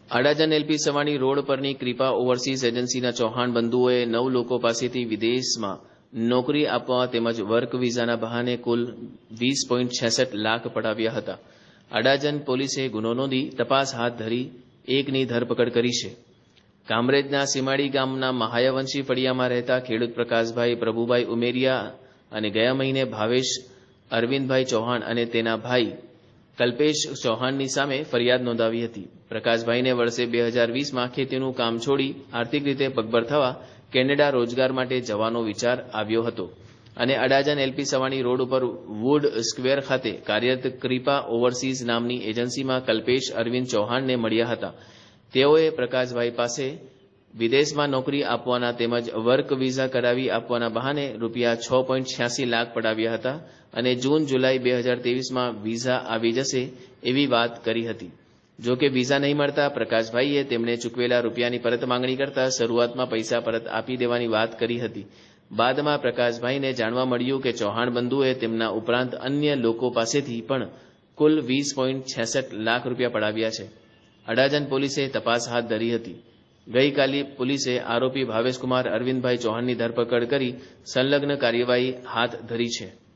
Adajan LP Savani road પરની કૃપા overseas એજન્સીના ચૌહાણ બંધુઓએ 9 લોકો પાસેથી વિદેશમાં નોકરી આપવા તેમજ વર્ક વિઝાના બહાને કુલ 20.66 લાખ પડાવ્યા હતા. અડાજણ પોલીસે ગુનો નોંધી તપાસ હાથ ધરી એકની ધરપકડ કરી છે. કામરેજના સીમાડી ગામના મહાયાવંશી ફળિયામાં રહેતા ખેડૂત પ્રકાશભાઈ પ્રભુભાઈ ઉમેરિયા અને ગયા મહિને ભાવેશ અરવિંદભાઈ ચૌહાણ અને તેના ભાઈ કલ્પેશ ચૌહાણની સામે ફરિયાદ નોંધાવી હતી. પ્રકાશભાઈને વર્ષે 2020માં ખેતીનું કામ છોડી આર્થિક રીતે પગભર થવા કેનેડા રોજગાર માટે જવાનો વિચાર આવ્યો હતો અને અડાજણ એલપી સવાણી રોડ ઉપર વુડ સ્ક્વેર ખાતે કાર્યરત કૃપા ઓવરસીઝ નામની એજન્સીમાં કલ્પેશ અરવિંદ ચૌહાણને મળ્યા હતા. તેઓએ પ્રકાશભાઈ પાસે વિદેશમાં નોકરી આપવાના તેમજ વર્ક વિઝા કરાવી આપવાના બહાને રૂપિયા 6.86 લાખ પડાવ્યા હતા અને જૂન જુલાઈ 2023માં વિઝા આવી જશે એવી વાત કરી હતી. જો કે વિઝા નહીં મળતા પ્રકાશભાઈએ તેમને ચૂકવેલા રૂપિયાની પરત માંગણી કરતા શરૂઆતમાં પૈસા પરત આપી દેવાની વાત કરી હતી. બાદમાં પ્રકાશભાઈને જાણવા મળ્યું કે ચૌહાણ બંધુએ તેમના ઉપરાંત અન્ય લોકો પાસેથી પણ કુલ 20.66 લાખ રૂપિયા પડાવ્યા છે. અડાજણ પોલીસે તપાસ હાથ ધરી હતી. ગઈકાલે પોલીસે આરોપી ભાવેશકુમાર અરવિંદભાઈ ચૌહાણની ધરપકડ કરી સંલગ્ન કાર્યવાહી હાથ ધરી છે.